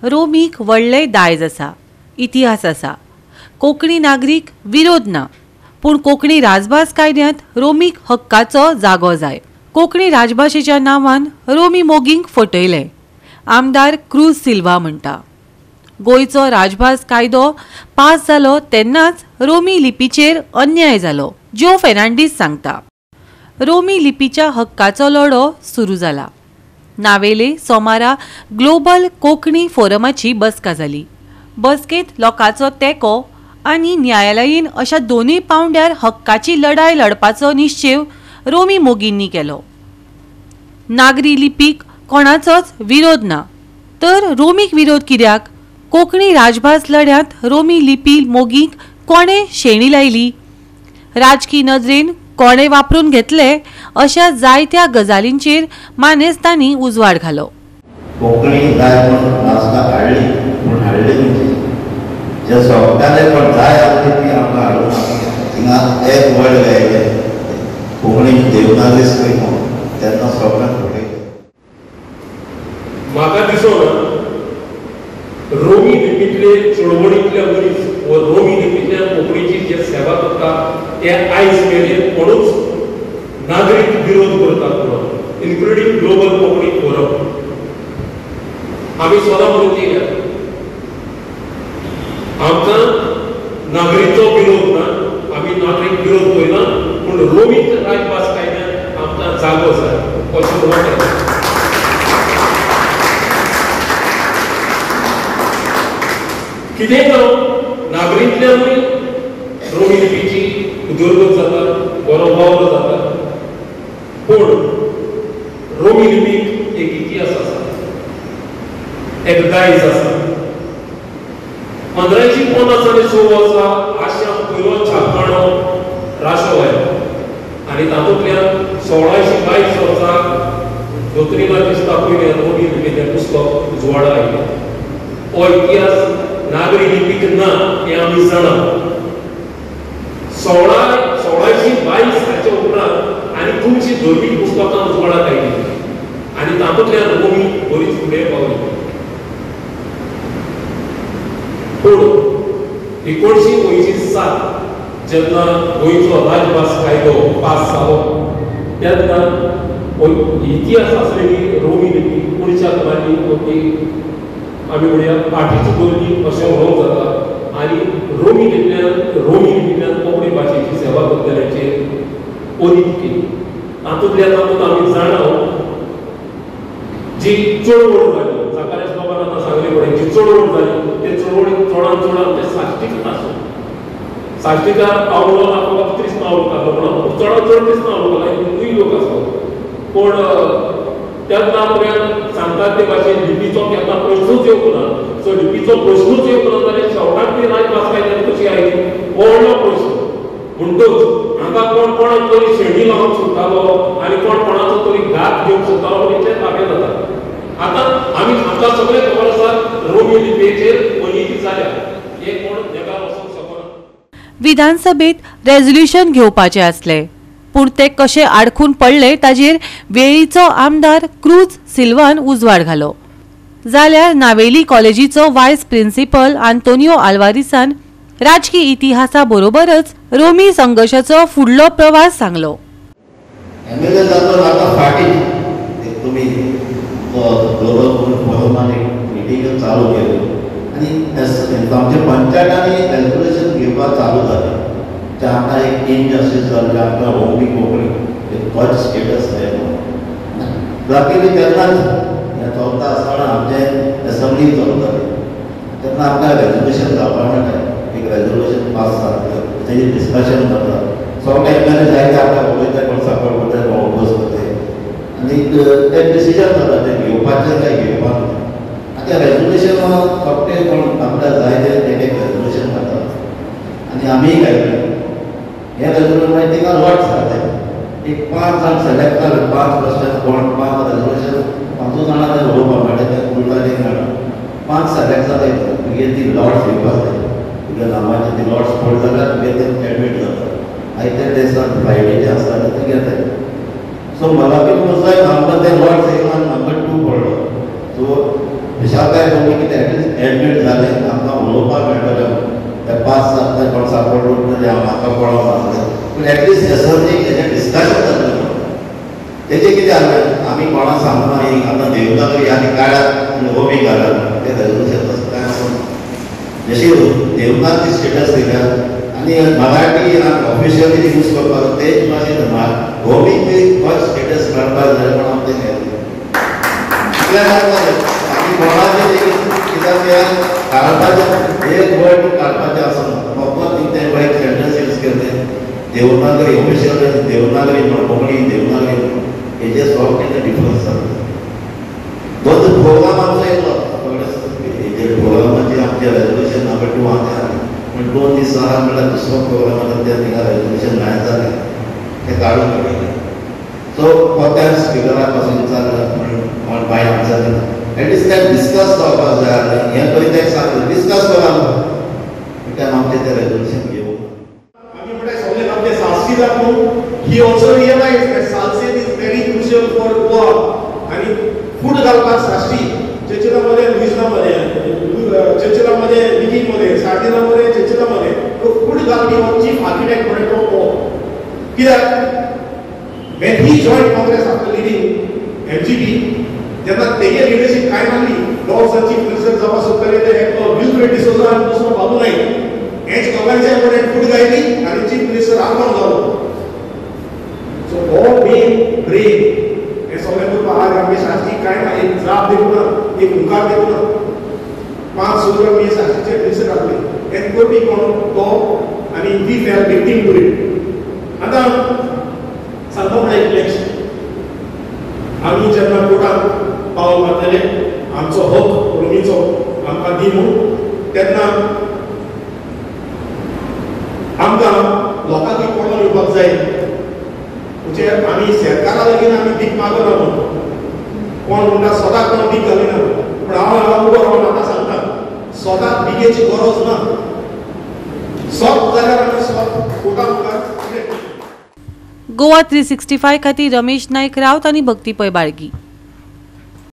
रोमीक व्हडलें दायज आसा, इतिहास आसा. कोंकणी नागरीक विरोध ना, पूण कोंकणी राजभास कायद्यांत रोमीक हक्काचो जागो जाय. कोंकणी राजभाशेच्या नांवान रोमी मोगींक फटयले, आमदार क्रूज सिल्वा म्हणटा. गोंयचो राजभास कायदो पास जालो तेन्नाच रोमी लिपीचेर अन्याय जालो, जो फेर्नांडीस सांगता. रोमी लिपीच्या हक्काचो लढो सुरू जाला. नावेले सोमारा ग्लोबल कोंकणी फोरमाची बसका जाली. बसकेंत लोकांचो तेंको आनी न्यायालयीन अशा दोनूय पावंड्यार हक्काची लढाय लडपाचो निश्चेव रोमी मोगींनी केलो. नागरी लिपीक कोणाचोच विरोध ना, तर रोमीक विरोध कित्याक? कोंकणी राजभास लढ्यांत रोमी लिपी मोगींक कोणे शेणी लायली? राजकी नदरेन कोणे वापरून घेतले? अशा जायत्या गजालींचेर मानेस्तांनी उजवाड घालो. कोंकणी जाय म्हूण भाशा हाडली, पूण हाडली म्हणजे जे सोंपताले पण जाय आसली ती आमकां हाडूंक नाका. थिंगा एक वर्ड गायलें कोंकणी देवनागरी स्क्रीम, तेन्ना सगळ्यांक फटयलें. म्हाका दिसना रोमी लिपींतले चळवळींतले मनीस व रोमी लिपींतल्यान कोंकणीची जे सेवा करता ते आयज मेरेन कोणूच नागरीक विरोध करतात म्हणून, इन्क्लुडींग ग्लोबल कोंकणी फोरम. आमी स्वता म्हणून केल्या, आमकां नागरीकचो विरोध ना, आमी नागरीक विरोध करना, पूण रोमी राजभास कायद्यांत आमकां जागो जाय अशें म्हणटा. कितें जावं नागरींतल्यानूय रोमी लिपीची उदरगत जाता, बरो वावर जाता, पूण रोमी लिपीक एक इतिहास आसा, एक दायज आसा. 1550 वर्सा आशियांत पयलो छापखानो राशो आयलो आनी तातूंतल्यान 1622 वर्सा दोतोरीला दिसता पयलें रोमी लिपीचें पुस्तक उजवाडा आयलें. हो इतिहास नागरी लिपीक ना हें आमी जाणा. 1622 हाच्या उपरांत आनी खुबशीं धर्मीक पुस्तकां उजवाडाक आयलीं आनी तातूंतल्यान रोमी बरीच फुडें पावली. पूण 1947 जेन्ना गोंयचो राजभास कायदो पास जालो तेन्ना इतिहास आसलेली रोमी लिपी पुढच्या काळांनी आमी म्हणया पाठीची दोरली अशें म्हणूंक जाता आनी रोमी लिपींतल्यान कोंकणी भाशेची सेवा करतल्याचेर ओरीत केली. तातूंतल्या तातूंत आमी जाणा जी चळवळ जाली, जाकारेस बाबान आतां सांगले पळय, जी चळवळ जाली ते चळवळीक चडांत चड आमचे साश्टीक आसूं. साश्टीकार आवडलो आमकां क्रिस्तांव उरतालो, पूण चडांत चड क्रिस्तांव उरतालो, हिंदूय लोक आसलो. पूण तेन्ना पर्यंत सांगतात ते भाशेन लिपीचो केन्ना प्रश्नूच येवंक ना. सो लिपीचो प्रश्नूच येवंक ना जाल्यार शेवटाक ती राजभास कायद्यान कशी आयली हो व्हडलो प्रश्न. म्हणटूच हांगा कोण कोणाक तरी शेणी लावंक सोदतालो आनी कोण कोणाचो तरी घात घेवंक सोदतालो म्हणून तें ताबे जाता. आतां आमकां सगळें खबर आसा रोमी लिपीचेर मनीस जाल्या, हे कोण जगार वचूंक शकना. विधानसभेत रेझोल्युशन घेवपाचे आसले, पूण ते कशे आडखून पडले ताजेर वेळीचो आमदार क्रूज सिल्वान उजवाड घालो. जाल्यार नावेली कॉलेजीचो वायस प्रिन्सिपल आंतोनियो आल्वारिसान राजकी इतिहासा बरोबरच रोमी संघर्शाचो फुडलो प्रवास सांगलो. एमएलए जातो आता फाटी तुम्ही ग्लोबल फोरमान एक मिटींग चालू केली आणि आमच्या पंचायतांनी रेझोल्युशन घेवपाक चालू जालें. आमकां एक टीम जस्टीस जाल्ले आमकां रोमी कोंकणी एक फर्स्ट स्टेटस जाय. बाकी तेन्नाच हें चलता आसतना आमचें एसेंब्ली चलताली तेन्ना आमकां रेझोल्युशन जावपा मेळटा. एक रेझोल्युशन पास जाता तेजेर डिस्कशन जाता. सगळे एमएलए जायते आमकां उलयता कोण सपोर्ट करता कोण ओपोज करता आनी तें डिसिजन जाता तें घेवपाचें काय घेवपाक ना. आतां रेझोल्युशन फक्त कोण आपल्याक जाय तें एक रेझोल्युशन जाता आनी आमीय घायले. हे रेझोल्युशन थिंगा लॉट्स जाता. एक 5 जाण सिलेक्ट जाले, 5 क्वेश्चन कोण 5 रेझोल्युशन 5 जाणां ते उलोवपाक मेळटा तें उलटाले मेळटा. 5 सिलेक्ट जाले तुगे ती लॉट्स घेवपाक जाय. तुगे नांवाचे ती लॉट्स पड जाल्यार तुगे ते एडमीट जाता. आयत्या दिसा फ्रायडेचे आसता ते घेताय. सो मला बी जाय आमकां ते लॉट्स येयला नंबर 2 पडलो. सो विशालकाय रोमी कितें एटलिस्ट एडमीट जाले आमकां उलोवपाक मेळटलें ते 5-7 कोण सापड उरतले म्हाका पळोवंक नासलें पूण एटलिस्ट एसर्जीक हेजें डिस्कशन जातलें तेजें कितें जालें आमी कोणाक सांगना ही आतां देवनागरी आनी काळात होमी घालप तें रेजोल्युशन तसं कांय आसना जशी देवनागरी स्टेटस दिल्या आनी मराठी ऑफिशियली यूज करपाक तेच भाशेन होमीक बी फर्स्ट स्टेटस मेळपाक जाय म्हण हांव तें आमी कोणाचें कित्याक काडपाचें एक वर्ड काडपाचें आसना फकत तें एक सेंटेन्स यूज करते देवनागरी ऑफिशियल देवनागरी म्हण कोंकणी देवनागरी हेजे सॉफ्ट कितें डिफरन्स जाता तो प्रोग्राम आमचो येयलो हेजे प्रोग्रामाचें आमचें रेजोल्युशन नंबर 2 आसा पूण 2 दीस आहा म्हणल्यार दुसरो प्रोग्राम आसा त्या थिंगा रेजोल्युशन मेळ्ळें जालें तें काडून उडयलें सो कोत्यार स्पिकराक पासून विचारलें म्हण बाय आन्सर दिना एटलिस्ट तें डिस्कस जावपाक जाय आसलें हें पयलीं तें सांगलें डिस्कस करा कित्याक आमचें तें रेजोल्युशन घेवं आमी म्हणटा सगळे आमचे सासरी जावन ही ऑल्सो रियलायज दॅट सालसेन is very crucial for Goa आनी फूड घालपाक साश्टी चेचिलामध्ये लुइसनामध्ये चेचिलामध्ये बिगिनमध्ये सार्दिनामध्ये चेचिलामध्ये तो फूड घालपी हो चीफ आर्किटेक्ट म्हणटा तो कित्याक when he joined Congress after leading MGP जेन्ना तेगे लिडरशिप काय नासली लॉर्ड्स चीफ मिनिस्टर जावपा सोदताले ते एक विल्फ्रेड डिसोजा आनी दुसरो बाबू नाईक हेच दोगांच्या कडेन फूड घायली आनी चीफ मिनिस्टर आगोन जालो सो हो मेन ब्रेन हे सगळे करपाक आज आमगे शास्त्री काय ना एक जाप देखून एक मुखार देखून 5 सुद्रा मी शास्त्रीचे मिनिस्टर घातले हें करपी कोण तो आनी we fell victim to it आतां सांगता म्हणल्यार इलेक्शन आमी जेन्ना कोर्टाक पावल मारतले आमचो हक रोमीचो आमकां दी म्हणून तेन्ना आमकां लोकांक पळोवन येवपाक जाय म्हणजे आमी सरकारा लागीं आमी भीक मागना म्हणून कोण म्हणटा सदांच कोण भीक घालिना पूण हांव हांगा उबो रावन आतां सांगता सदांच भिकेची गरज ना सोद जाल्यार आमी सोद कोर्टा मुखार गोवा 365 खातीर रमेश नायक रावत आनी भक्ती पै बाळगी.